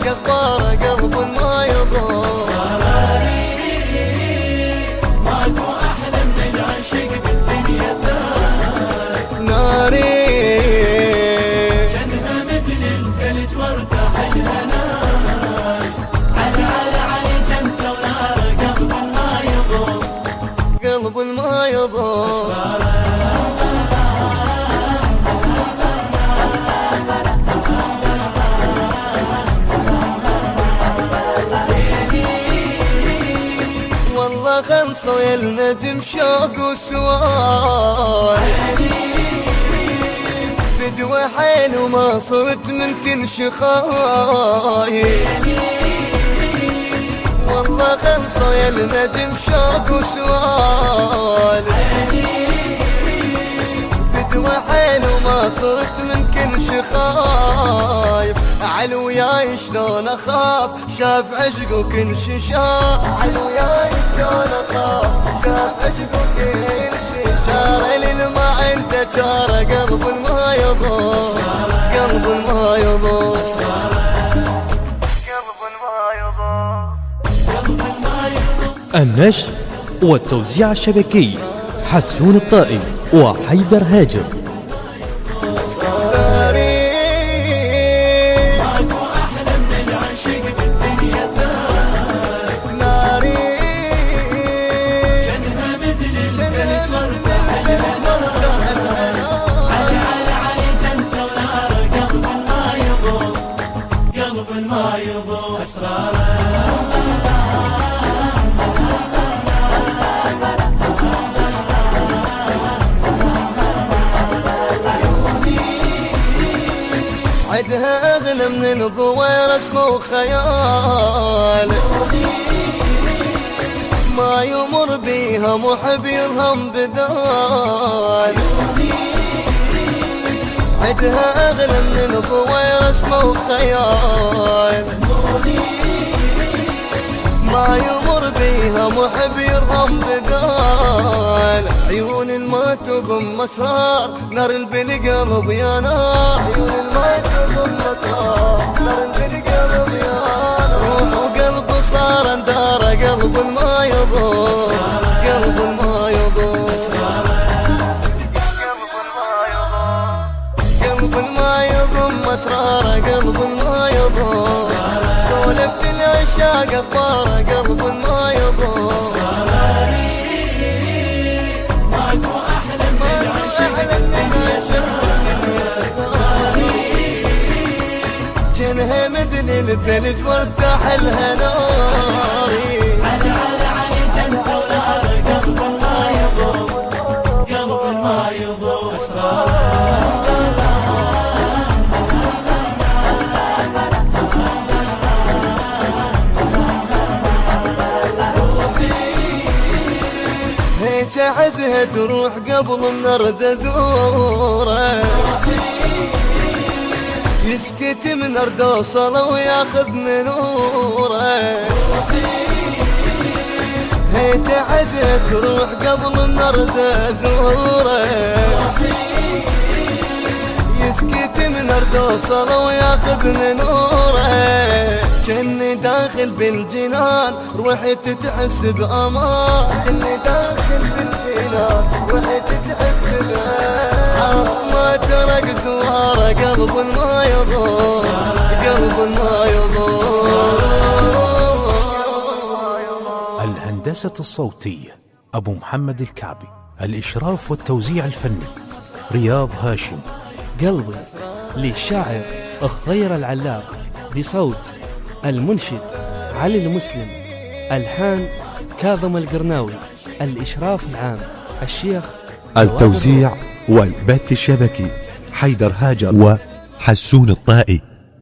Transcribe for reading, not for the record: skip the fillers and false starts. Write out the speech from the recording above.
اخبار قلب ما يضر. ماكو احلى من العشق بالدنيا الثاني. ناري جنها مثل الثلج وارتاح الهناي. على جنته ونار قلب ما يضر. قلب ما يضر. والله خلصوا يا النجم شوق وسوال. فدوى حيل وما صرت من كل شخايف. والله خلصوا يا النجم شوق وسوال. فدوى حيل وما صرت من كل شخايف. علو وياي شلون اخاف شاف عشقك انششاف. علو وياي شلون اخاف شاف عشقك انششاف. جار اللي ما عنده جار قلب ما يضر. قلب ما يضر. قلب ما يضر. النشر والتوزيع الشبكي حسون الطائي وحيدر هاجر. ما يضر أسراره. عدها أغلى من الضوير اسمه خيال. ما يمر بيها محب يرهم بدال. عدها أغلى من الضوير اسمه خيال. ما يمر بيها محب يرهم بدال. عيون الما تضم اسرار نار بالقلب يا نار. عيون الما تضم اسرار نار بالقلب يا نار. روح وقلب صار اندار قلب ما يضر. قلب ما يضر. قلب ما يضم اسرار قلب ما يضر. سولف العشاق اخبار قلب ما يضر. ماكو احلى من جنها مثل الثلج وارتاح الهناري. على جنته ونار قلب ما يضر. قلب ما يضر أسراره. هيك عزها تروح قبل النرد ازوره. يسكت من ارض وصله وياخذ من نوره. هيك عزها تروح قبل النرد ازوره. يسكت من ارض وصله وياخذ من نوره. كني داخل بالجنان روحي تحس بامان. كني داخل بالجنان روحي تحس بامان. ما ترك زواره قلب ما يضر. قلب ما يضر. الهندسة الصوتية أبو محمد الكعبي. الإشراف والتوزيع الفني رياض هاشم. قلبي للشاعر الخضير العلاق بصوت المنشد علي المسلم. ألحان كاظم القرناوي. الإشراف العام الشيخ. التوزيع والبث الشبكي حيدر هاجر وحسون الطائي.